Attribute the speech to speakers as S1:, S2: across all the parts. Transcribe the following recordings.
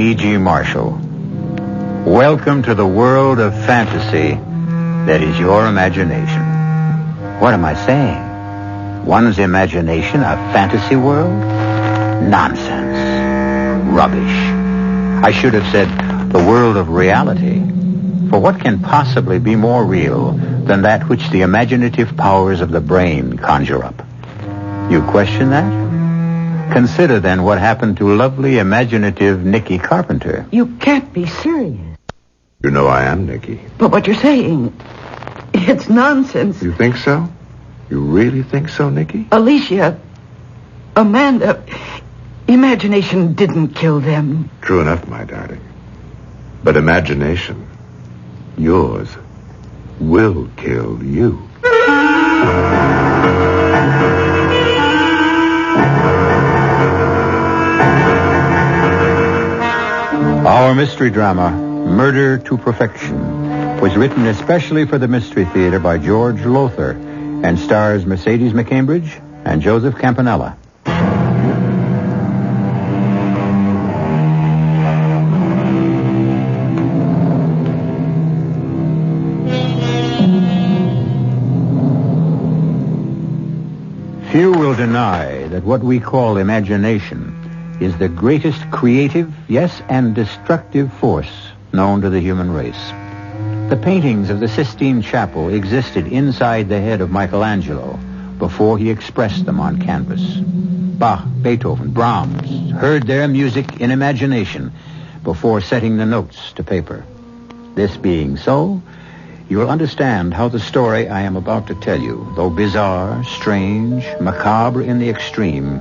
S1: E.G. Marshall. Welcome to the world of fantasy that is your imagination. What am I saying? One's imagination a fantasy world? Nonsense. Rubbish. I should have said the world of reality. For what can possibly be more real than that which the imaginative powers of the brain conjure up? You question that? Consider then what happened to lovely, imaginative Nicky Carpenter.
S2: You can't be serious.
S3: You know I am, Nicky.
S2: But what you're saying, it's nonsense.
S3: You think so? You really think so, Nicky?
S2: Alicia, Amanda, imagination didn't kill them.
S3: True enough, my darling. But imagination, yours, will kill you.
S1: Our mystery drama, Murder to Perfection, was written especially for the Mystery Theater by George Lothar and stars Mercedes McCambridge and Joseph Campanella. Few will deny that what we call imagination is the greatest creative, yes, and destructive force known to the human race. The paintings of the Sistine Chapel existed inside the head of Michelangelo before he expressed them on canvas. Bach, Beethoven, Brahms heard their music in imagination before setting the notes to paper. This being so, you will understand how the story I am about to tell you, though bizarre, strange, macabre in the extreme,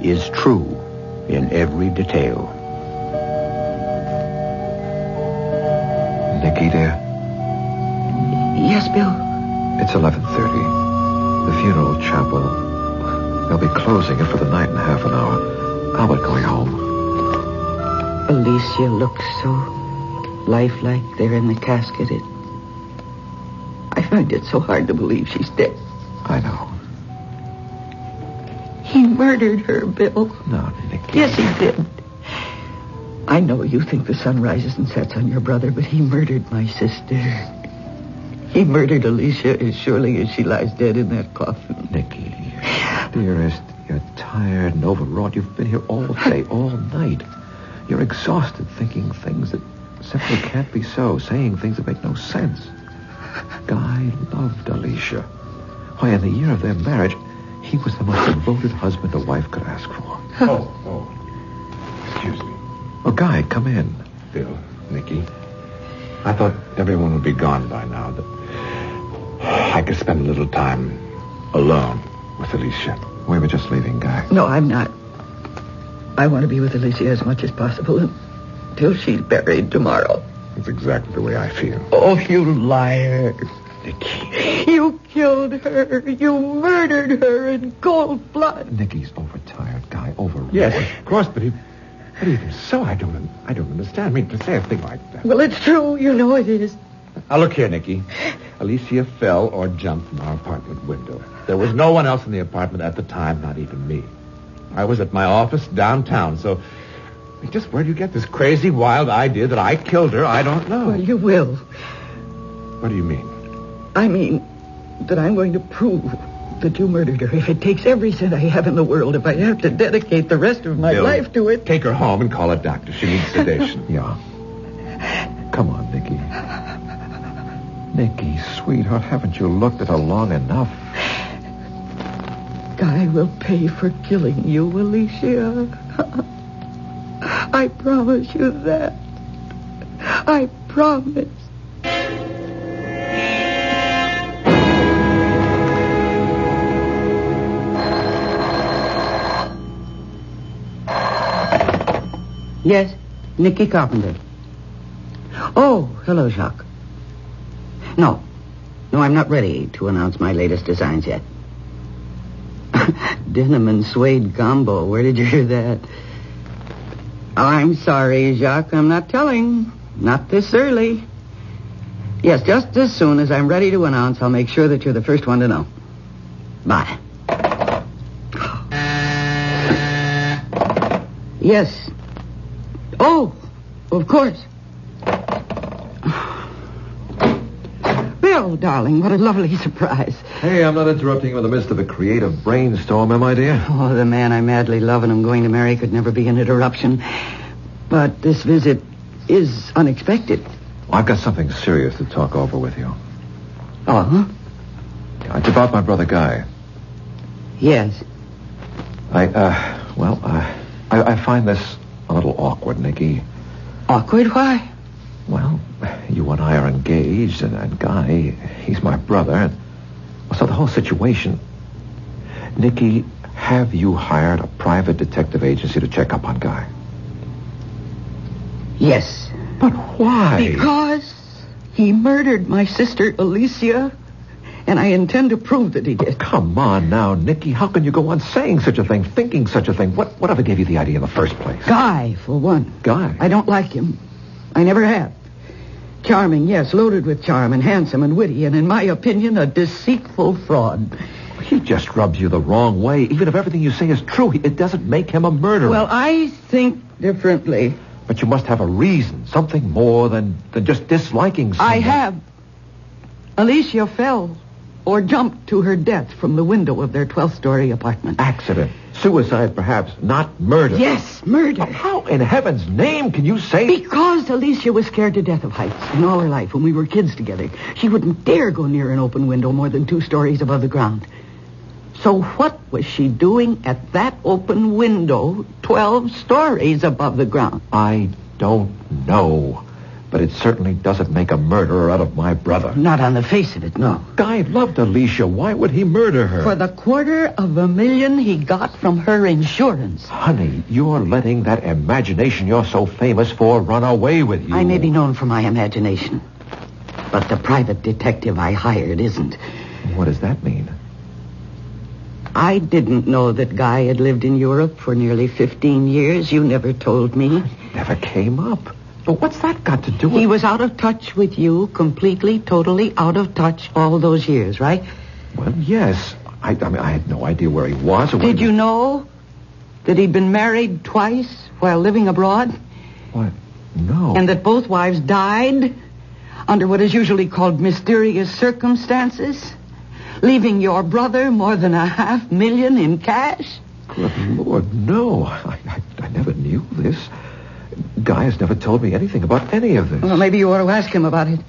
S1: is true in every detail.
S4: Nicky, dear.
S2: Yes, Bill?
S4: It's 11:30. The funeral chapel. They'll be closing it for the night in half an hour. Albert going home.
S2: Alicia looks so lifelike there in the casket. I find it so hard to believe she's dead.
S4: I know.
S2: He murdered her, Bill.
S4: No, Nicky.
S2: Yes, he did. I know you think the sun rises and sets on your brother, but he murdered my sister. He murdered Alicia as surely as she lies dead in that coffin.
S4: Nicky, dearest, you're tired and overwrought. You've been here all day, all night. You're exhausted thinking things that simply can't be so, saying things that make no sense. Guy loved Alicia. Why, in the year of their marriage, he was the most devoted husband a wife could ask for.
S3: Excuse me.
S4: Oh, Guy, come in.
S3: Bill, Nicky, I thought everyone would be gone by now, that I could spend a little time alone with Alicia.
S4: We were just leaving, Guy.
S2: No, I'm not. I want to be with Alicia as much as possible until she's buried tomorrow.
S3: That's exactly the way I feel.
S2: Oh, you liar.
S3: Nicky.
S2: You killed her. You murdered her in cold blood.
S4: Nicky's overtired, Guy, overwrought.
S3: Yes, of course, but even so, I don't understand. I mean, to say a thing like that.
S2: Well, it's true. You know it is.
S3: Now, look here, Nicky. Alicia fell or jumped from our apartment window. There was no one else in the apartment at the time, not even me. I was at my office downtown, so just where do you get this crazy, wild idea that I killed her? I don't know.
S2: Well, you will.
S3: What do you mean?
S2: I mean that I'm going to prove that you murdered her. If it takes every cent I have in the world, if I have to dedicate the rest of my
S3: Bill,
S2: life to it.
S3: Take her home and call a doctor. She needs sedation.
S4: Yeah. Come on, Nicky. Nicky, sweetheart, haven't you looked at her long enough?
S2: Guy will pay for killing you, Alicia. I promise you that. I promise. Yes, Nicky Carpenter. Oh, hello, Jacques. No, I'm not ready to announce my latest designs yet. Denim and suede combo. Where did you hear that? Oh, I'm sorry, Jacques. I'm not telling. Not this early. Yes, just as soon as I'm ready to announce, I'll make sure that you're the first one to know. Bye. Yes. Oh, Of course. Bill, darling, what a lovely surprise.
S4: Hey, I'm not interrupting you in the midst of a creative brainstorm, am I, dear?
S2: Oh, the man I madly love and am going to marry could never be an interruption. But this visit is unexpected.
S4: I've got something serious to talk over with you.
S2: Oh, huh?
S4: It's about my brother Guy.
S2: Yes.
S4: I find this a little awkward, Nicky.
S2: Awkward? Why?
S4: Well, you and I are engaged, and Guy, he's my brother. And so the whole situation... Nicky, have you hired a private detective agency to check up on Guy?
S2: Yes.
S4: But why?
S2: Because he murdered my sister, Alicia, and I intend to prove that he did.
S4: Oh, come on now, Nicky. How can you go on saying such a thing, thinking such a thing? Whatever gave you the idea in the first place?
S2: Guy, for one.
S4: Guy?
S2: I don't like him. I never have. Charming, yes, loaded with charm, and handsome and witty, and in my opinion, a deceitful fraud.
S4: He just rubs you the wrong way. Even if everything you say is true, it doesn't make him a murderer.
S2: Well, I think differently.
S4: But you must have a reason, something more than just disliking someone.
S2: I have. Alicia fell or jumped to her death from the window of their 12th-story apartment.
S4: Accident. Suicide, perhaps. Not murder.
S2: Yes, murder.
S4: How in heaven's name can you say...
S2: Because Alicia was scared to death of heights. In all her life, when we were kids together, she wouldn't dare go near an open window more than 2 stories above the ground. So what was she doing at that open window 12 stories above the ground?
S4: I don't know. But it certainly doesn't make a murderer out of my brother.
S2: Not on the face of it, no.
S4: Guy loved Alicia. Why would he murder her?
S2: For the $250,000 he got from her insurance.
S4: Honey, you're letting that imagination you're so famous for run away with you.
S2: I may be known for my imagination, but the private detective I hired isn't.
S4: What does that mean?
S2: I didn't know that Guy had lived in Europe for nearly 15 years. You never told me.
S4: Never came up. But what's that got to do with...
S2: He was out of touch with you, completely, totally out of touch all those years, right?
S4: Well, yes. I had no idea where he was. Or
S2: Did you know that he'd been married twice while living abroad?
S4: What? No.
S2: And that both wives died under what is usually called mysterious circumstances? Leaving your brother more than $500,000 in cash?
S4: Good Lord, no. I never knew this. Guy has never told me anything about any of this.
S2: Well, maybe you ought to ask him about it.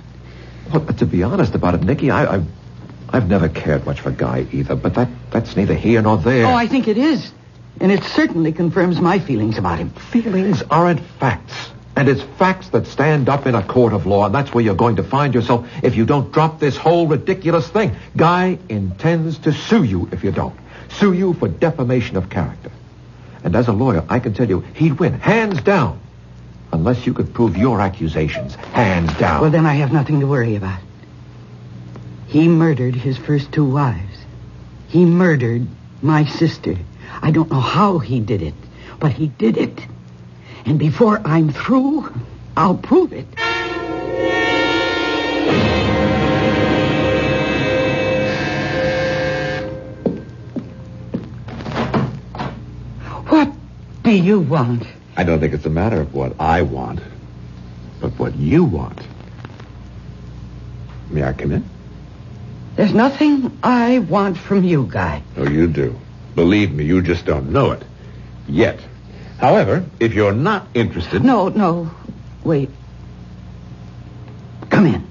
S4: Well, to be honest about it, Nicky, I've never cared much for Guy either, but that's neither here nor there.
S2: Oh, I think it is. And it certainly confirms my feelings about him.
S4: Feelings aren't facts. And it's facts that stand up in a court of law, and that's where you're going to find yourself if you don't drop this whole ridiculous thing. Guy intends to sue you if you don't. Sue you for defamation of character. And as a lawyer, I can tell you, he'd win, hands down, unless you could prove your accusations, hands down.
S2: Well, then I have nothing to worry about. He murdered his first 2 wives. He murdered my sister. I don't know how he did it, but he did it. And before I'm through, I'll prove it. What do you want?
S3: I don't think it's a matter of what I want, but what you want. May I come in?
S2: There's nothing I want from you, Guy.
S3: Oh, you do. Believe me, you just don't know it. Yet. However, if you're not interested...
S2: No. Wait. Come in.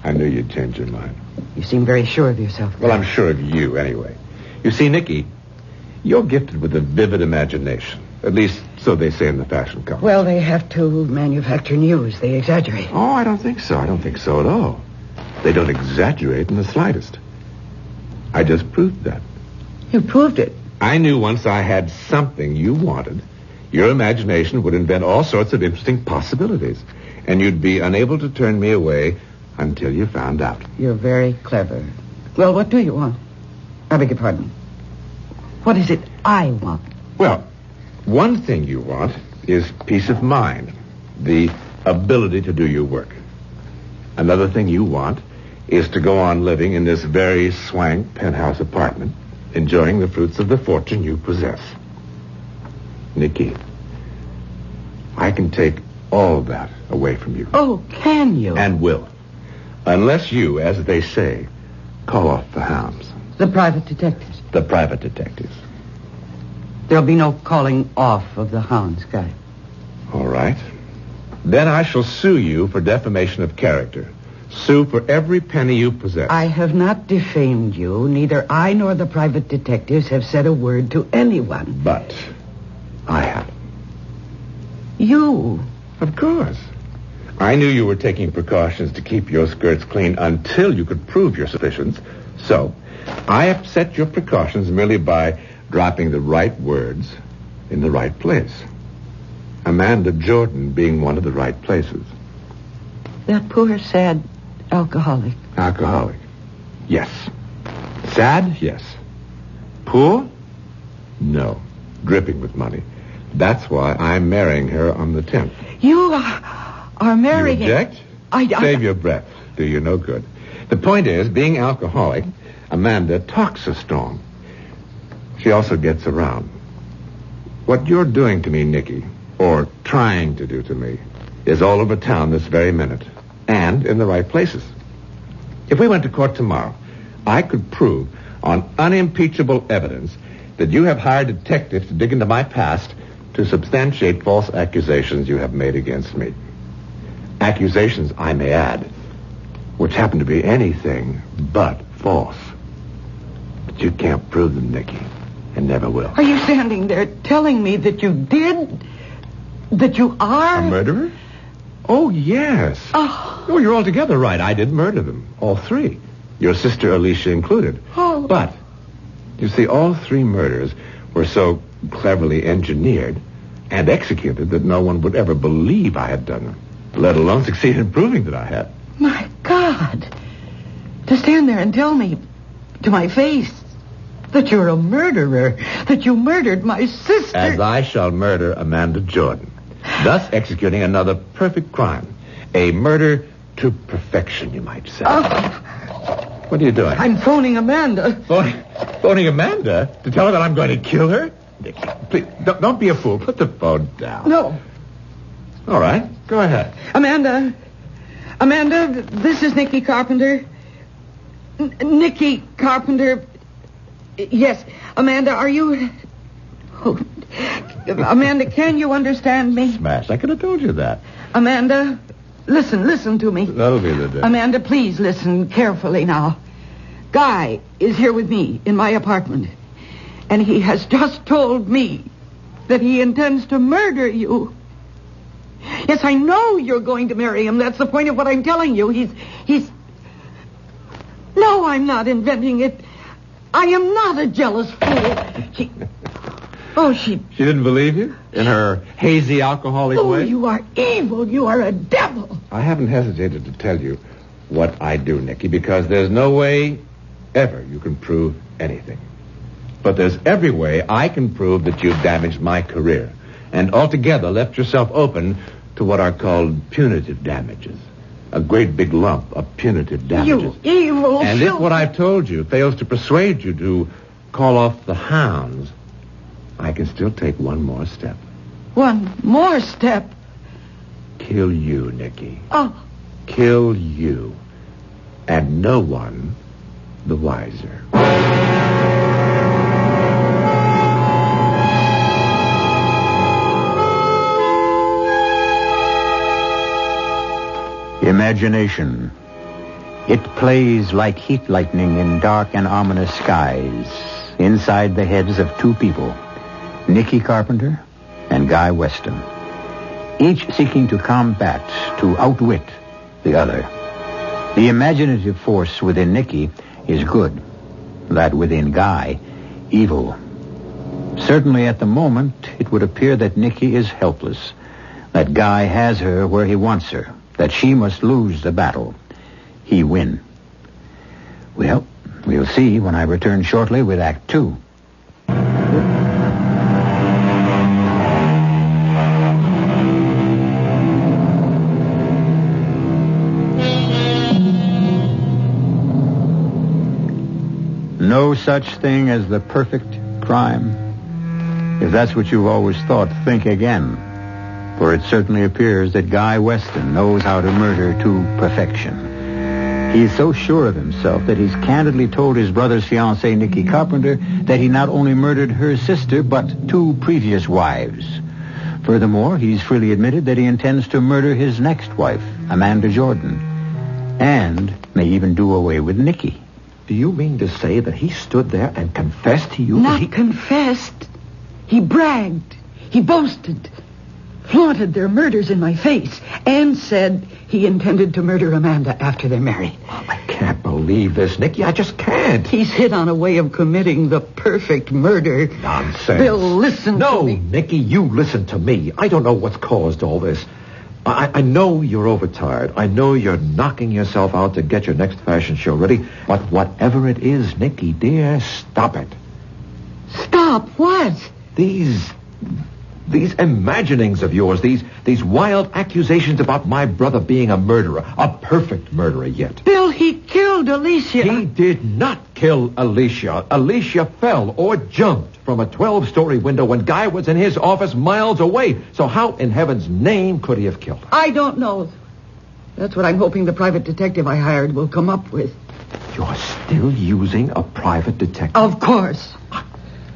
S3: I knew you'd change your mind.
S2: You seem very sure of yourself.
S3: Well, I'm sure of you, anyway. You see, Nicky, you're gifted with a vivid imagination. At least, so they say in the fashion columns.
S2: Well, they have to manufacture news. They exaggerate.
S3: Oh, I don't think so. I don't think so at all. They don't exaggerate in the slightest. I just proved that.
S2: You proved it.
S3: I knew once I had something you wanted, your imagination would invent all sorts of interesting possibilities, and you'd be unable to turn me away until you found out.
S2: You're very clever. Well, what do you want? I beg your pardon. What is it I want?
S3: Well, one thing you want is peace of mind, the ability to do your work. Another thing you want is to go on living in this very swank penthouse apartment, enjoying the fruits of the fortune you possess. Nicky, I can take all that away from you.
S2: Oh, can you?
S3: And will. Unless you, as they say, call off the hounds.
S2: The private detectives.
S3: The private detectives.
S2: There'll be no calling off of the hounds, Guy.
S3: All right. Then I shall sue you for defamation of character. Sue for every penny you possess.
S2: I have not defamed you. Neither I nor the private detectives have said a word to anyone.
S3: But I have.
S2: You?
S3: Of course. I knew you were taking precautions to keep your skirts clean until you could prove your suspicions. So, I upset your precautions merely by dropping the right words in the right place. Amanda Jordan being one of the right places.
S2: That poor, sad alcoholic.
S3: Alcoholic. Yes. Sad? Yes. Poor? No. Dripping with money. That's why I'm marrying her on the 10th.
S2: You are marrying...
S3: You object? Save your breath. Do you no good. The point is, being alcoholic, Amanda talks a storm. She also gets around. What you're doing to me, Nicky, or trying to do to me, is all over town this very minute. And in the right places. If we went to court tomorrow, I could prove on unimpeachable evidence that you have hired detectives to dig into my past to substantiate false accusations you have made against me. Accusations, I may add, which happen to be anything but false. But you can't prove them, Nicky, and never will.
S2: Are you standing there telling me that you did? That you are?
S3: A murderer? Oh, yes. Oh, you're altogether right. I did murder them. All three. Your sister Alicia included.
S2: Oh.
S3: But, you see, all three murders were so cleverly engineered and executed that no one would ever believe I had done them, let alone succeed in proving that I had.
S2: My God. To stand there and tell me to my face that you're a murderer, that you murdered my sister.
S3: As I shall murder Amanda Jordan, thus executing another perfect crime. A murder to perfection, you might say. What are you doing?
S2: I'm phoning Amanda.
S3: Phoning Amanda? To tell her that I'm going to kill her? Nicky, please, don't be a fool. Put the phone down.
S2: No.
S3: All right, go ahead.
S2: Amanda, this is Nicky Carpenter. Nicky Carpenter. Yes, Amanda, are you... Oh, Amanda, can you understand me?
S3: Smash, I could have told you that.
S2: Amanda, listen to me.
S3: That'll be the day.
S2: Amanda, please listen carefully now. Guy is here with me in my apartment, and he has just told me that he intends to murder you. Yes, I know you're going to marry him. That's the point of what I'm telling you. He's... No, I'm not inventing it. I am not a jealous fool. She
S3: didn't believe you? In her hazy alcoholic way?
S2: Oh, you are evil. You are a devil.
S3: I haven't hesitated to tell you what I do, Nicky, because there's no way ever you can prove anything. But there's every way I can prove that you've damaged my career and altogether left yourself open to what are called punitive damages. A great big lump of punitive damages.
S2: You evil...
S3: And if what I've told you fails to persuade you to call off the hounds, I can still take one more step.
S2: One more step?
S3: Kill you, Nicky.
S2: Oh.
S3: Kill you. And no one the wiser.
S1: Imagination. It plays like heat lightning in dark and ominous skies inside the heads of two people, Nicky Carpenter and Guy Weston, each seeking to combat, to outwit the other. The imaginative force within Nicky is good, that within Guy, evil. Certainly at the moment, it would appear that Nicky is helpless, that Guy has her where he wants her, that she must lose the battle. He win. Well, we'll see when I return shortly with Act 2. No such thing as the perfect crime. If that's what you've always thought, think again. For it certainly appears that Guy Weston knows how to murder to perfection. He's so sure of himself that he's candidly told his brother's fiancée, Nikki Carpenter, that he not only murdered her sister, but 2 previous wives. Furthermore, he's freely admitted that he intends to murder his next wife, Amanda Jordan, and may even do away with Nikki.
S4: Do you mean to say that he stood there and confessed to you?
S2: Not confessed. He bragged. He boasted. Flaunted their murders in my face and said he intended to murder Amanda after they're married.
S4: Oh, I can't believe this, Nicky. I just can't.
S2: He's hit on a way of committing the perfect murder.
S4: Nonsense.
S2: Bill, listen to me.
S4: No, Nicky, you listen to me. I don't know what's caused all this. I know you're overtired. I know you're knocking yourself out to get your next fashion show ready. But whatever it is, Nicky, dear, stop it.
S2: Stop what?
S4: These imaginings of yours, these wild accusations about my brother being a murderer, a perfect murderer yet.
S2: Bill, he killed Alicia.
S4: He did not kill Alicia. Alicia fell or jumped from a 12-story window when Guy was in his office miles away. So how in heaven's name could he have killed her?
S2: I don't know. That's what I'm hoping the private detective I hired will come up with.
S4: You're still using a private detective?
S2: Of course.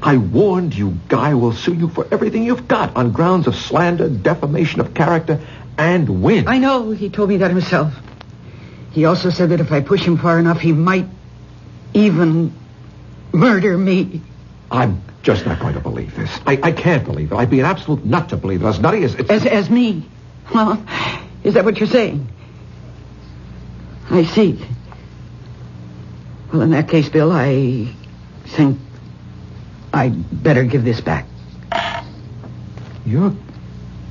S4: I warned you, Guy will sue you for everything you've got on grounds of slander, defamation of character, and win.
S2: I know. He told me that himself. He also said that if I push him far enough, he might even murder me.
S4: I'm just not going to believe this. I can't believe it. I'd be an absolute nut to believe it. As nutty as...
S2: As me? Well, is that what you're saying? I see. Well, in that case, Bill, I think I'd better give this back.
S4: You're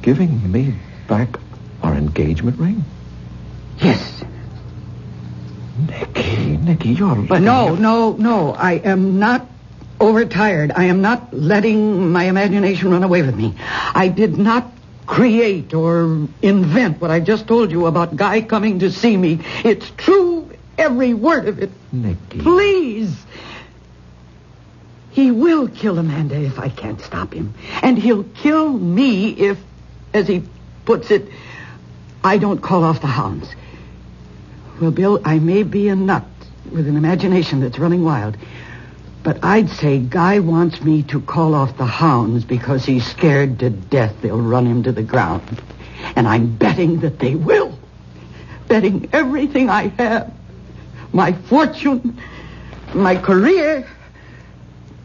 S4: giving me back our engagement ring?
S2: Yes.
S4: Nicky, you're letting...
S2: No. I am not overtired. I am not letting my imagination run away with me. I did not create or invent what I just told you about Guy coming to see me. It's true, every word of it.
S4: Nicky.
S2: Please. He will kill Amanda if I can't stop him. And he'll kill me if, as he puts it, I don't call off the hounds. Well, Bill, I may be a nut with an imagination that's running wild, but I'd say Guy wants me to call off the hounds because he's scared to death they'll run him to the ground. And I'm betting that they will. Betting everything I have. My fortune, my career,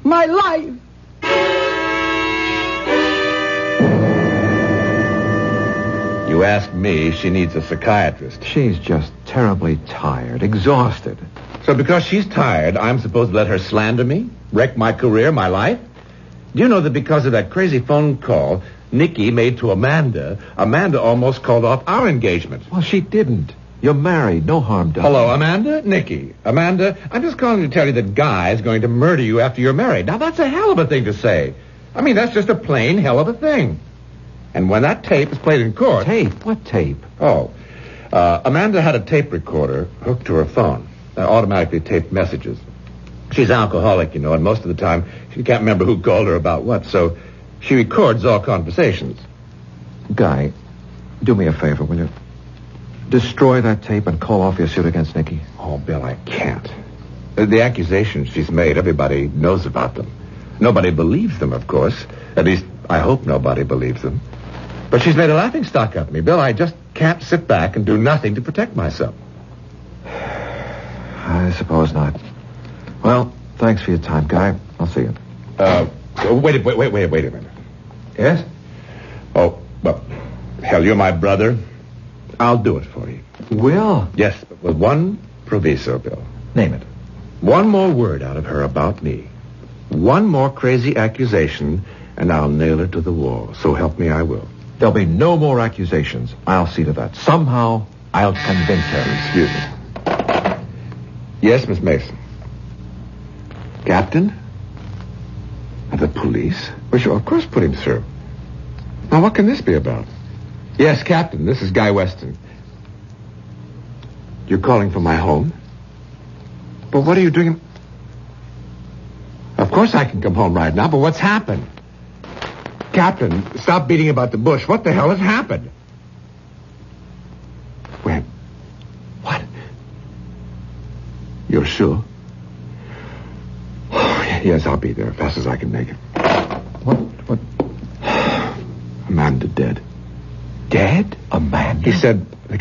S2: my life.
S3: You ask me, she needs a psychiatrist.
S4: She's just terribly tired, exhausted.
S3: So because she's tired, I'm supposed to let her slander me? Wreck my career, my life? Do you know that because of that crazy phone call Nikki made to Amanda almost called off our engagement?
S4: Well, she didn't. You're married. No harm done.
S3: Hello, Amanda? Nikki. Amanda, I'm just calling to tell you that Guy is going to murder you after you're married. Now, that's a hell of a thing to say. I mean, that's just a plain hell of a thing. And when that tape is played in court...
S4: Tape? What tape?
S3: Oh. Amanda had a tape recorder hooked to her phone. Automatically taped messages. She's alcoholic, you know, and most of the time she can't remember who called her about what, so she records all conversations.
S4: Guy, do me a favor, will you? Destroy that tape and call off your suit against Nikki.
S3: Oh, Bill, I can't. The accusations she's made, everybody knows about them. Nobody believes them, of course. At least, I hope nobody believes them. But she's made a laughingstock of me. Bill, I just can't sit back and do nothing to protect myself.
S4: I suppose not. Well, thanks for your time, Guy. I'll see you.
S3: Wait a minute.
S4: Yes?
S3: Oh, well, hell, you're my brother. I'll do it for you.
S4: Will?
S3: Yes, but with one proviso, Bill.
S4: Name it.
S3: One more word out of her about me. One more crazy accusation, and I'll nail her to the wall. So help me, I will.
S4: There'll be no more accusations. I'll see to that. Somehow, I'll convince her.
S3: Excuse me. Yes, Miss Mason. Captain? Of the police? Well, sure, of course put him through. Now, what can this be about? Yes, Captain, this is Guy Weston. You're calling from my home? But what are you doing? Of course I can come home right now, but what's happened? Captain, stop beating about the bush. What the hell has happened? When? What? You're sure? Yes, I'll be there as fast as I can make it.
S4: What?
S3: Amanda dead.
S4: Dead? Amanda?
S3: He said, the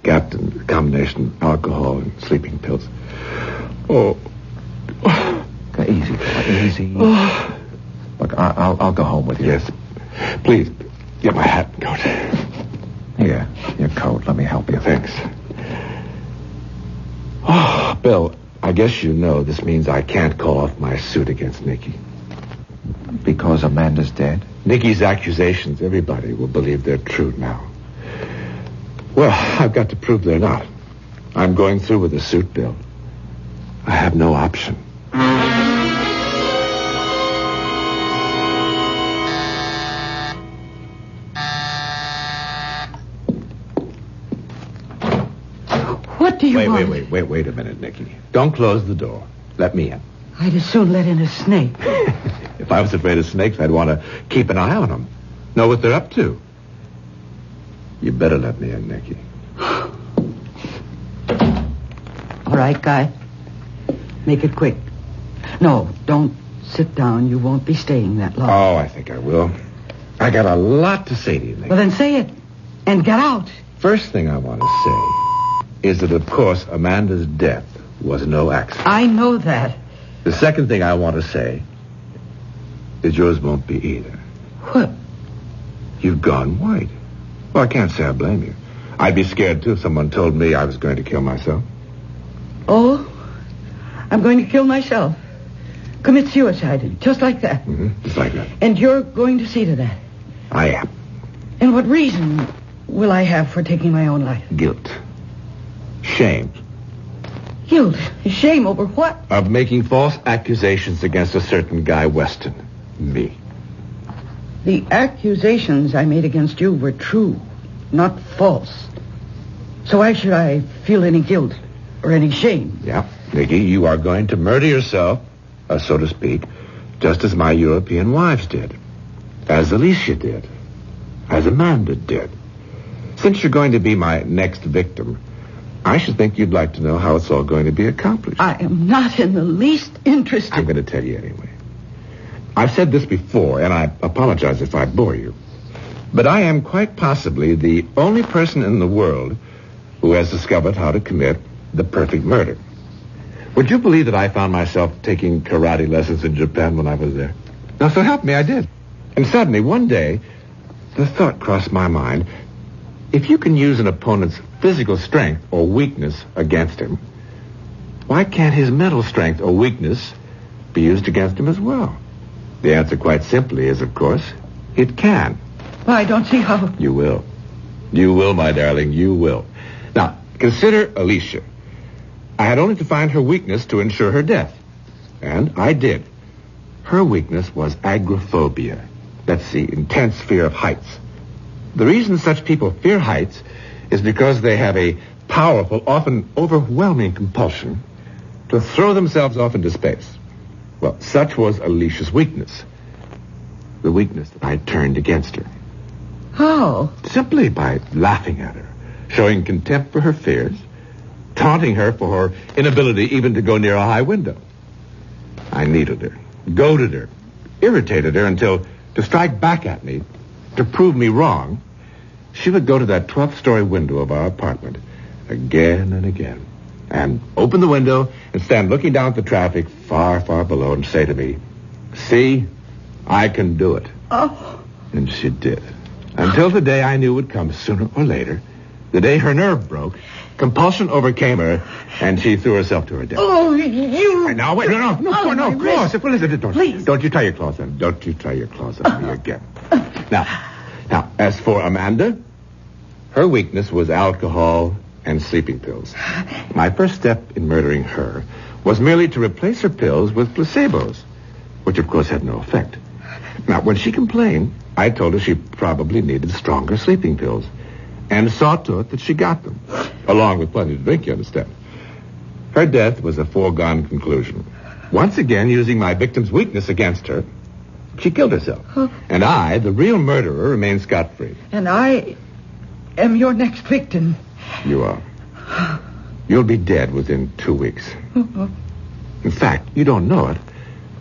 S3: captain, a combination of alcohol and sleeping pills. Oh.
S4: Easy, boy, easy. Look, I'll go home with you.
S3: Yes. Please, get my hat and coat.
S4: Here, your coat. Let me help you.
S3: Thanks. Oh, Bill, I guess you know this means I can't call off my suit against Nikki.
S4: Because Amanda's dead?
S3: Nikki's accusations, everybody will believe they're true now. Well, I've got to prove they're not. I'm going through with the suit, Bill. I have no option.
S2: What do you want?
S3: Wait a minute, Nikki. Don't close the door. Let me in.
S2: I'd as soon let in a snake.
S3: If I was afraid of snakes, I'd want to keep an eye on them. Know what they're up to. You better let me in, Nikki.
S2: All right, Guy. Make it quick. No, don't sit down. You won't be staying that long.
S3: Oh, I think I will. I got a lot to say to you, Nikki.
S2: Well, then say it. And get out.
S3: First thing I want to say is that, of course, Amanda's death was no accident.
S2: I know that.
S3: The second thing I want to say is yours won't be either.
S2: What?
S3: You've gone white. Well, I can't say I blame you. I'd be scared, too, if someone told me I was going to kill myself.
S2: Oh? I'm going to kill myself. Commit suicide, just like that.
S3: Mm-hmm. Just like that.
S2: And you're going to see to that.
S3: I am.
S2: And what reason will I have for taking my own life?
S3: Guilt. Shame.
S2: Guilt? Shame over what?
S3: Of making false accusations against a certain Guy Weston. Me.
S2: The accusations I made against you were true, not false. So why should I feel any guilt or any shame?
S3: Yeah. Nikki, you are going to murder yourself, so to speak, just as my European wives did. As Alicia did. As Amanda did. Since you're going to be my next victim, I should think you'd like to know how it's all going to be accomplished.
S2: I am not in the least interested.
S3: I'm going to tell you anyway. I've said this before, and I apologize if I bore you. But I am quite possibly the only person in the world who has discovered how to commit the perfect murder. Would you believe that I found myself taking karate lessons in Japan when I was there? Now, so help me, I did. And suddenly, one day, the thought crossed my mind, if you can use an opponent's physical strength or weakness against him, why can't his mental strength or weakness be used against him as well? The answer, quite simply, is, of course, it can.
S2: Well, I don't see how.
S3: You will. You will, my darling, you will. Now, consider Alicia. I had only to find her weakness to ensure her death. And I did. Her weakness was agoraphobia. That's the intense fear of heights. The reason such people fear heights is because they have a powerful, often overwhelming compulsion to throw themselves off into space. Well, such was Alicia's weakness. The weakness that I turned against her.
S2: How?
S3: Simply by laughing at her, showing contempt for her fears, taunting her for her inability even to go near a high window. I needled her, goaded her, irritated her until, to strike back at me, to prove me wrong, she would go to that 12th-story window of our apartment again and again and open the window and stand looking down at the traffic far, far below and say to me, "See, I can do it."
S2: Oh.
S3: And she did. Until the day I knew would come sooner or later, the day her nerve broke, compulsion overcame her, and she threw herself to her death.
S2: Oh, you...
S3: Now, wait, no, claws. What is it?
S2: Please.
S3: Don't you try your claws on. Don't you try your claws on me again. Now, as for Amanda, her weakness was alcohol and sleeping pills. My first step in murdering her was merely to replace her pills with placebos, which of course had no effect. Now, when she complained, I told her she probably needed stronger sleeping pills, and saw to it that she got them, along with plenty to drink, you understand. Her death was a foregone conclusion. Once again, using my victim's weakness against her, She killed herself.
S2: Huh?
S3: And I, the real murderer, remain scot-free.
S2: And I am your next victim.
S3: You are. You'll be dead within 2 weeks. In fact, you don't know it,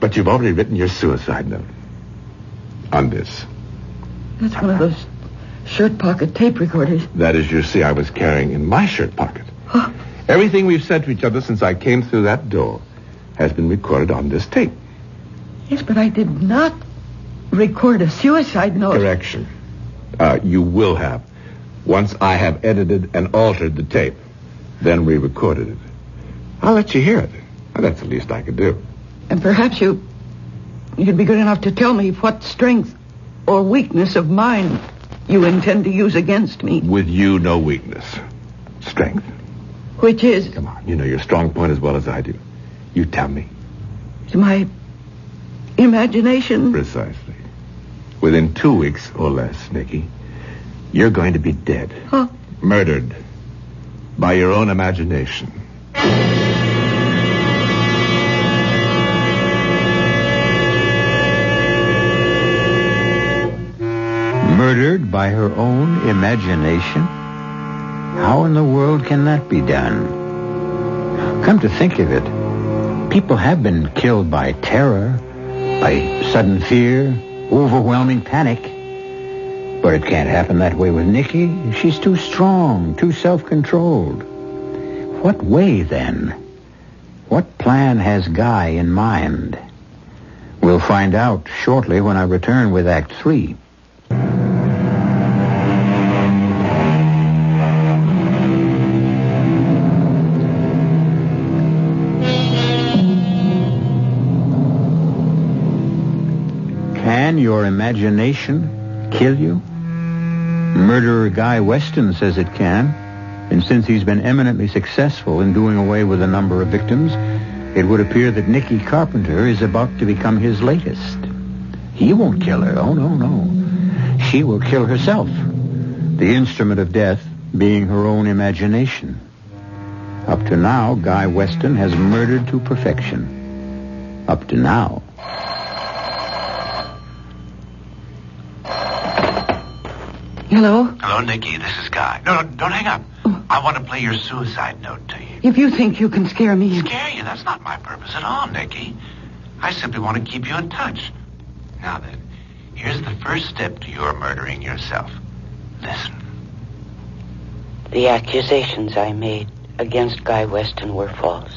S3: but you've already written your suicide note. On this.
S2: That's one of those shirt pocket tape recorders.
S3: That, as you see, I was carrying in my shirt pocket.
S2: Huh?
S3: Everything we've said to each other since I came through that door has been recorded on this tape.
S2: Yes, but I did not record a suicide note.
S3: Correction. You will have. Once I have edited and altered the tape, then re-recorded it. I'll let you hear it. Well, that's the least I could do.
S2: And perhaps you'd be good enough to tell me what strength or weakness of mine you intend to use against me.
S3: With you, no weakness. Strength.
S2: Which is?
S3: Come on, you know your strong point as well as I do. You tell me.
S2: Is my imagination?
S3: Precisely. Within 2 weeks or less, Nikki, you're going to be dead.
S2: Huh?
S3: Murdered. By your own imagination.
S1: Murdered by her own imagination? How in the world can that be done? Come to think of it, people have been killed by terror, by sudden fear, overwhelming panic. But it can't happen that way with Nikki. She's too strong, too self-controlled. What way, then? What plan has Guy in mind? We'll find out shortly when I return with Act 3. Can your imagination kill you? Murderer Guy Weston says it can, and since he's been eminently successful in doing away with a number of victims, it would appear that Nikki Carpenter is about to become his latest. He won't kill her. Oh, no. She will kill herself, the instrument of death being her own imagination. Up to now, Guy Weston has murdered to perfection. Up to now.
S2: Hello?
S5: Hello, Nikki. This is Guy. No, don't hang up. I want to play your suicide note to you.
S2: If you think you can scare me...
S5: Scare you? That's not my purpose at all, Nikki. I simply want to keep you in touch. Now then, here's the first step to your murdering yourself. Listen.
S6: The accusations I made against Guy Weston were false.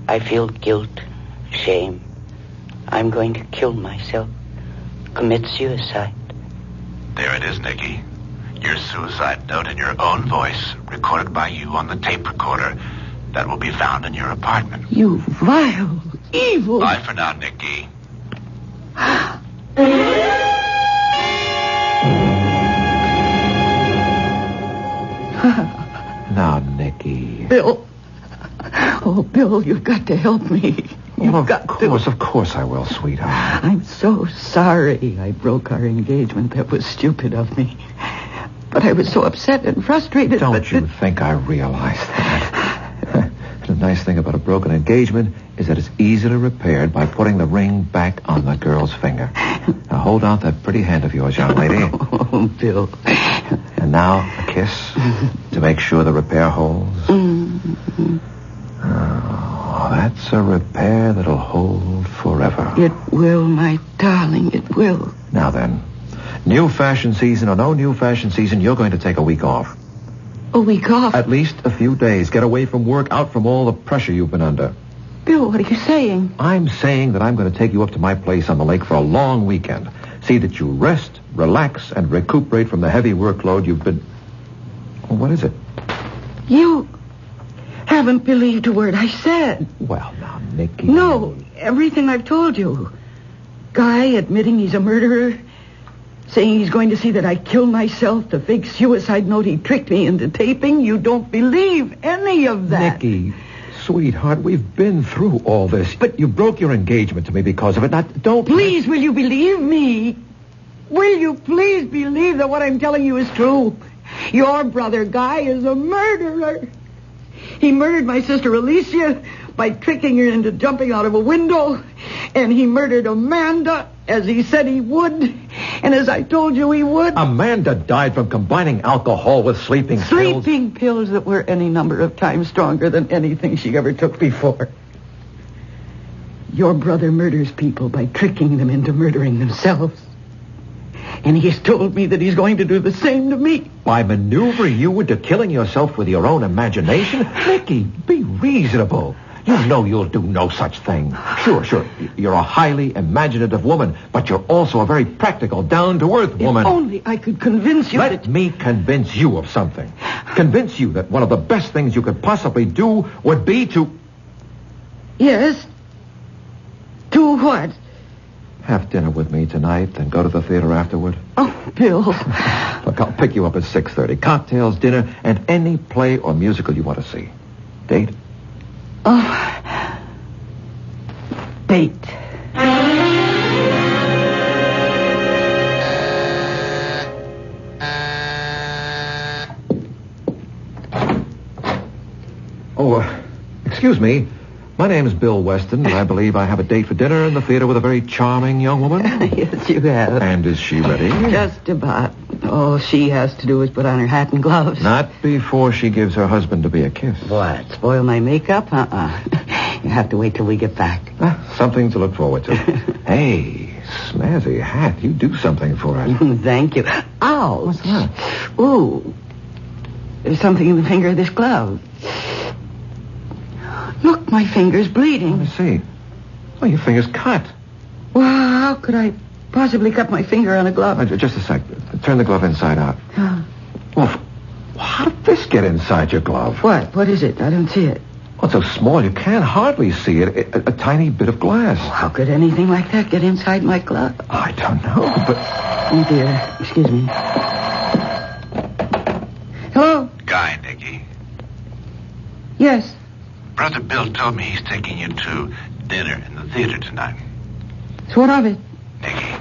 S6: I feel guilt, shame. I'm going to kill myself, commit suicide.
S5: There it is, Nikki. Your suicide note in your own voice, recorded by you on the tape recorder that will be found in your apartment.
S2: You vile, evil...
S5: Bye for now, Nikki.
S4: Now, Nikki.
S2: Bill. Oh, Bill, you've got to help me.
S4: Of course I will, sweetheart.
S2: I'm so sorry I broke our engagement. That was stupid of me. But I was so upset and frustrated.
S4: Don't you think I realize that? The nice thing about a broken engagement is that it's easily repaired by putting the ring back on the girl's finger. Now hold out that pretty hand of yours, young lady.
S2: Oh, Bill.
S4: And now a kiss to make sure the repair holds.
S2: Mm-hmm.
S4: Oh, that's a repair that'll hold forever.
S2: It will, my darling, it will.
S4: Now then, new fashion season or no new fashion season, you're going to take a week off.
S2: A week off?
S4: At least a few days. Get away from work, out from all the pressure you've been under.
S2: Bill, what are you saying?
S4: I'm saying that I'm going to take you up to my place on the lake for a long weekend. See that you rest, relax, and recuperate from the heavy workload you've been... Oh, what is it?
S2: You haven't believed a word I said.
S4: Well, now, Nikki...
S2: No, everything I've told you. Guy admitting he's a murderer, saying he's going to see that I kill myself, the fake suicide note he tricked me into taping. You don't believe any of that.
S4: Nikki, sweetheart, we've been through all this. But you broke your engagement to me because of it. Don't...
S2: Please, will you believe me? Will you please believe that what I'm telling you is true? Your brother, Guy, is a murderer. He murdered my sister, Alicia, by tricking her into jumping out of a window. And he murdered Amanda, as he said he would. And as I told you he would.
S4: Amanda died from combining alcohol with sleeping pills.
S2: Sleeping pills that were any number of times stronger than anything she ever took before. Your brother murders people by tricking them into murdering themselves. And he's told me that he's going to do the same to me.
S4: By maneuvering you into killing yourself with your own imagination? Nicky, be reasonable. You know you'll do no such thing. Sure. You're a highly imaginative woman, but you're also a very practical, down-to-earth woman.
S2: If only I could convince you
S4: Let me convince you of something. Convince you that one of the best things you could possibly do would be to...
S2: Yes? Do what?
S4: Have dinner with me tonight and go to the theater afterward.
S2: Oh, Bill.
S4: Look, I'll pick you up at 6:30. Cocktails, dinner, and any play or musical you want to see. Date?
S2: Oh. Date.
S4: Oh, excuse me. My name's Bill Weston, and I believe I have a date for dinner in the theater with a very charming young woman.
S2: Yes, you have.
S4: And is she ready?
S2: Just about. All she has to do is put on her hat and gloves.
S4: Not before she gives her husband to be a kiss.
S2: What? Spoil my makeup? You have to wait till we get back.
S4: Something to look forward to. Hey, snazzy hat. You do something for it.
S2: Thank you. Ow.
S4: What's that?
S2: Ooh. There's something in the finger of this glove. Look, my finger's bleeding.
S4: Let me see. Oh, your finger's cut.
S2: Well, how could I possibly cut my finger on a glove?
S4: Just a sec. Turn the glove inside out. Well, how did this get inside your glove?
S2: What? What is it? I don't see it.
S4: Oh, it's so small you can't hardly see it. A tiny bit of glass.
S2: How could anything like that get inside my glove?
S4: I don't know, but...
S2: Oh, dear. Excuse me. Hello?
S5: Guy, Nicky.
S2: Yes.
S5: Brother Bill told me he's taking you to dinner in the theater tonight.
S2: So what of it?
S5: Nicky,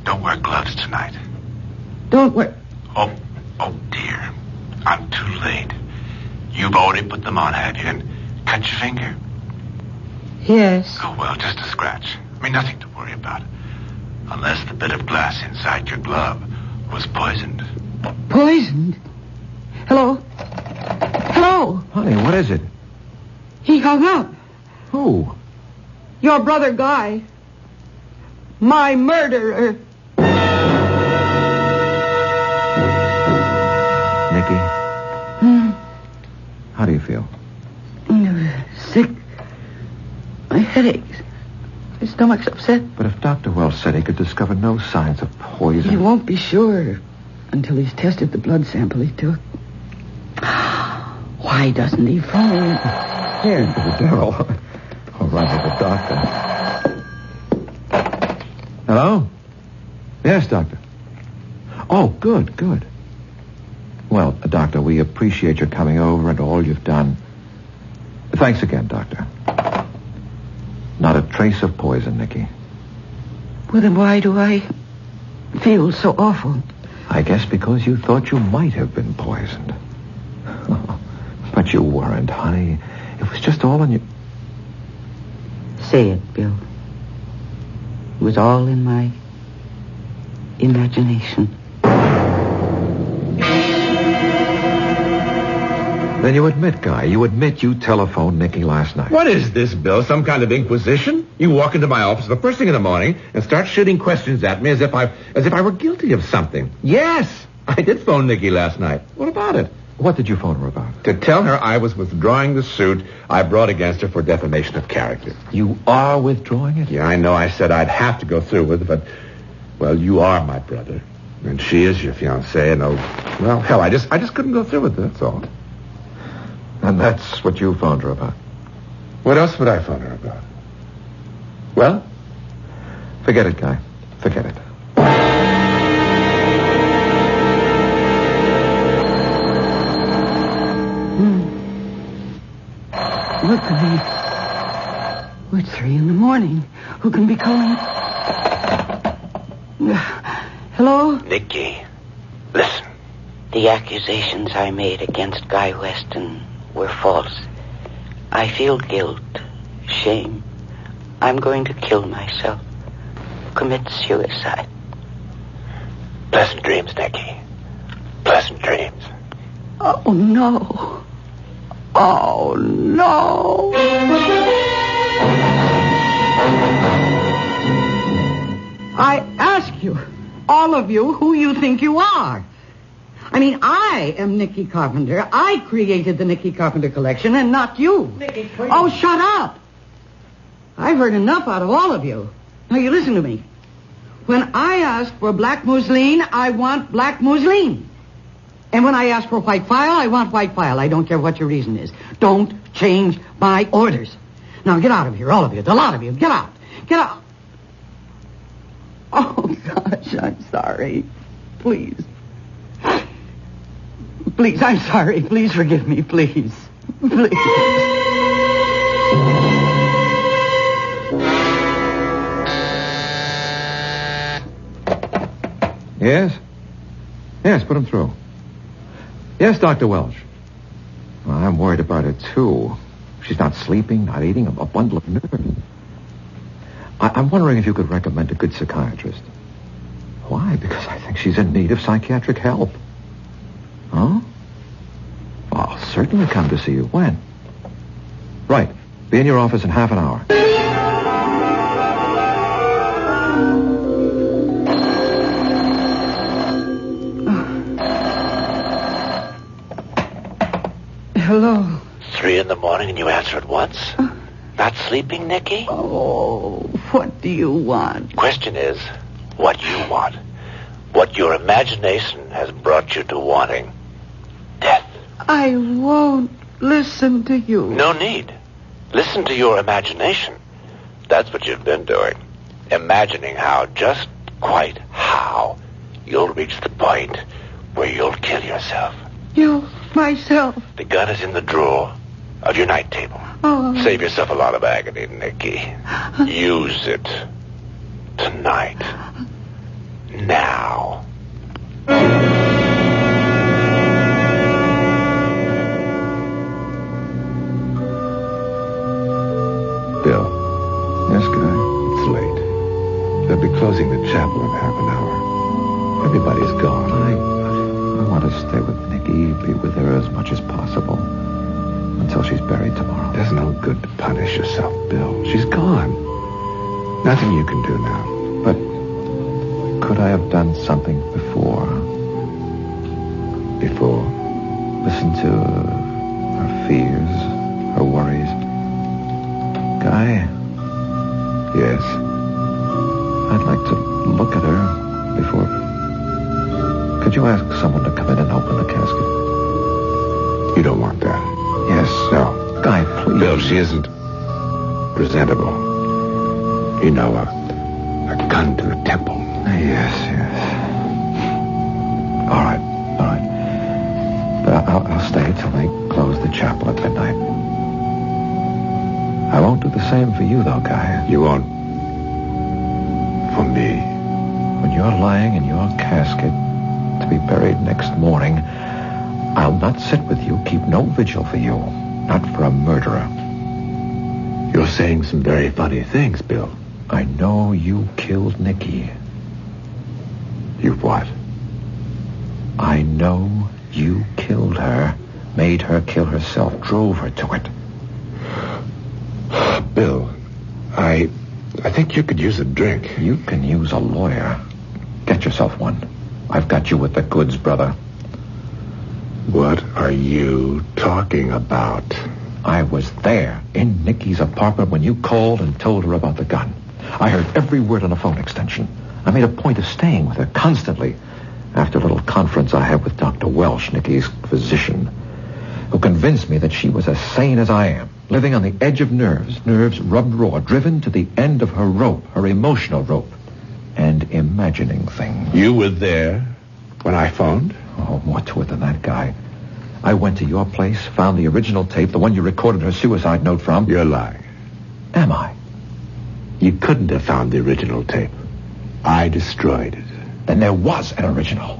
S5: don't wear gloves tonight.
S2: Don't worry.
S5: Oh, dear. I'm too late. You've already put them on, have you? And cut your finger?
S2: Yes.
S5: Oh, well, just a scratch. I mean, nothing to worry about. Unless the bit of glass inside your glove was poisoned.
S2: Poisoned? Hello? Hello?
S4: Honey, what is it?
S2: He hung up.
S4: Who?
S2: Your brother Guy. My murderer.
S4: Nicky? How do you feel?
S2: Sick. My head aches. My stomach's upset.
S4: But if Dr. Wells said he could discover no signs of poison...
S2: He won't be sure until he's tested the blood sample he took. Why doesn't he phone?
S4: Here. The devil. All right, with the doctor. Hello? Yes, doctor. Oh, good. Well, doctor, we appreciate your coming over and all you've done. Thanks again, doctor. Not a trace of poison, Nicky.
S2: Well, then why do I feel so awful?
S4: I guess because you thought you might have been poisoned. But you weren't, honey. It was just all in you.
S2: Say it, Bill. It was all in my imagination.
S4: Then you admit, Guy, you telephoned Nicky last night.
S3: What is this, Bill? Some kind of inquisition? You walk into my office the first thing in the morning and start shooting questions at me as if I were guilty of something. Yes, I did phone Nicky last night. What about it?
S4: What did you phone her about?
S3: To tell her I was withdrawing the suit I brought against her for defamation of character.
S4: You are withdrawing it?
S3: Yeah, I know I said I'd have to go through with it, but, well, you are my brother. And she is your fiancée, and well, hell, I just couldn't go through with it, that's all.
S4: And that's what you phoned her about?
S3: What else would I phone her about? Well?
S4: Forget it, Guy. Forget it.
S2: What could be... It's 3 a.m. Who can be calling? Hello?
S6: Nicky, listen. The accusations I made against Guy Weston were false. I feel guilt, shame. I'm going to kill myself. Commit suicide.
S5: Pleasant dreams, Nicky. Pleasant dreams.
S2: Oh, no. Oh, no. I ask you, all of you, who you think you are. I mean, I am Nicky Carpenter. I created the Nicky Carpenter collection, and not you.
S7: Nicky, please.
S2: Oh, shut up. I've heard enough out of all of you. Now, you listen to me. When I ask for black mousseline, I want black mousseline. And when I ask for white file, I want white file. I don't care what your reason is. Don't change my orders. Now, get out of here, all of you, the lot of you. Get out. Get out. Oh, gosh, I'm sorry. Please. Please, I'm sorry. Please forgive me, please. Please.
S4: Yes? Yes, put him through. Yes, Dr. Welch. Well, I'm worried about her, too. She's not sleeping, not eating, a bundle of nerves. I'm wondering if you could recommend a good psychiatrist. Why? Because I think she's in need of psychiatric help. Huh? Well, I'll certainly come to see you. When? Right. Be in your office in half an hour.
S2: Hello.
S5: 3 a.m. and you answer at once? Not sleeping, Nicky?
S2: Oh, what do you want?
S5: Question is, what you want. What your imagination has brought you to wanting. Death.
S2: I won't listen to you.
S5: No need. Listen to your imagination. That's what you've been doing. Imagining how, just quite how, you'll reach the point where you'll kill yourself.
S2: You, myself.
S5: The gun is in the drawer of your night table.
S2: Oh.
S5: Save yourself a lot of agony, Nicky. Use it. Tonight. Now.
S3: Bill,
S4: Yes, Guy?
S3: it's late. They'll be closing the chapel in half an hour. Everybody's gone.
S4: I want to stay with Nikki, be with her as much as possible until she's buried tomorrow.
S3: There's no good to punish yourself, Bill. She's gone. Nothing you can do now.
S4: But could I have done something before?
S3: Before?
S4: Listen to her fears, her worries. Guy,
S3: Yes.
S4: I'd like to look at her before... Could you ask someone to come in and open the casket?
S3: You don't want that.
S4: Yes.
S3: No.
S4: Guy, please.
S3: Bill, she isn't presentable. You know, a gun to the temple.
S4: Yes. All right. But I'll stay till they close the chapel at midnight. I won't do the same for you, though, Guy.
S3: You won't... for me.
S4: When you're lying in your casket to be buried next morning, I'll not sit with you, keep no vigil for you. Not for a murderer.
S3: You're saying some very funny things, Bill.
S4: I know you killed Nikki.
S3: You what?
S4: I know you killed her, made her kill herself, drove her to it.
S3: Bill, I think you could use a drink.
S4: You can use a lawyer. Get yourself one. I've got you with the goods, brother.
S3: What are you talking about?
S4: I was there in Nikki's apartment when you called and told her about the gun. I heard every word on the phone extension. I made a point of staying with her constantly after a little conference I had with Dr. Welch, Nikki's physician, who convinced me that she was as sane as I am, living on the edge of nerves rubbed raw, driven to the end of her rope, her emotional rope, and imagining things.
S3: You were there when I phoned?
S4: Oh, more to it than that, Guy. I went to your place, found the original tape, the one you recorded her suicide note from.
S3: You're lying.
S4: Am I?
S3: You couldn't have found the original tape. I destroyed it.
S4: Then there was an original.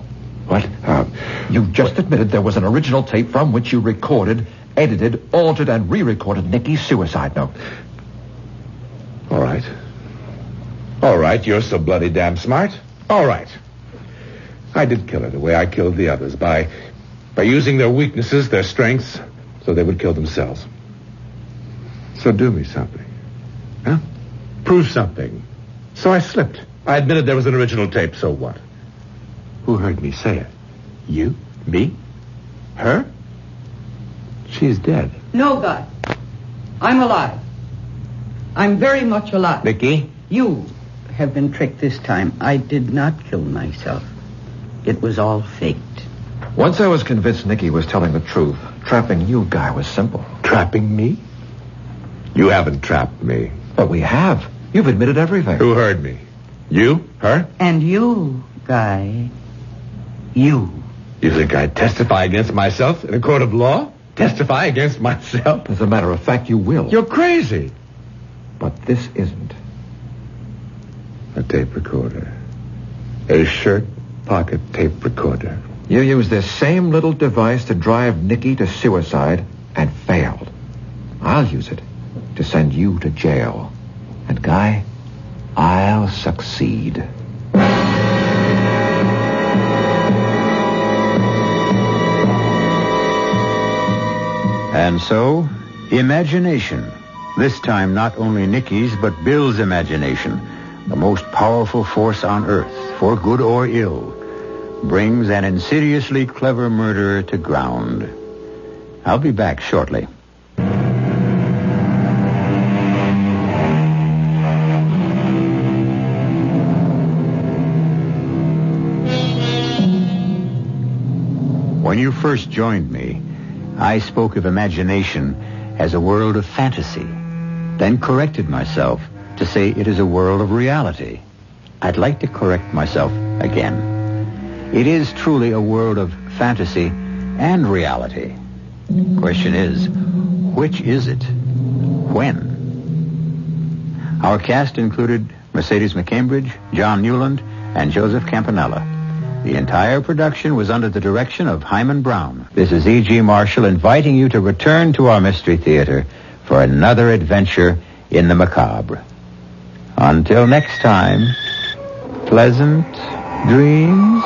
S3: What?
S4: You just admitted there was an original tape from which you recorded edited, altered, and re-recorded Nikki's suicide note.
S3: All right. All right, you're so bloody damn smart. All right. I did kill her the way I killed the others, by using their weaknesses, their strengths, so they would kill themselves. So do me something. Huh? Prove something. So I slipped. I admitted there was an original tape, so what? Who heard me say it? You? Me? Her? She's dead.
S2: No, Guy. I'm alive. I'm very much alive.
S1: Vicky?
S2: You have been tricked this time. I did not kill myself. It was all faked.
S4: Once I was convinced Nikki was telling the truth, trapping you, Guy, was simple.
S3: Trapping me? You haven't trapped me.
S4: But we have. You've admitted everything.
S3: Who heard me? You? Her?
S2: And you, Guy. You.
S3: You think I'd testify against myself in a court of law? Testify against myself?
S4: As a matter of fact, you will.
S3: You're crazy.
S4: But this isn't.
S3: A tape recorder. A shirt pocket tape recorder.
S4: You used this same little device to drive Nikki to suicide and failed. I'll use it to send you to jail. And, Guy, I'll succeed.
S1: And so, imagination. This time not only Nikki's, but Bill's imagination, the most powerful force on earth, for good or ill, brings an insidiously clever murderer to ground. I'll be back shortly. When you first joined me, I spoke of imagination as a world of fantasy, then corrected myself to say it is a world of reality. I'd like to correct myself again. It is truly a world of fantasy and reality. Question is, which is it? When? Our cast included Mercedes McCambridge, John Newland, and Joseph Campanella. The entire production was under the direction of Himan Brown. This is E.G. Marshall inviting you to return to our Mystery Theater for another adventure in the macabre. Until next time, pleasant dreams.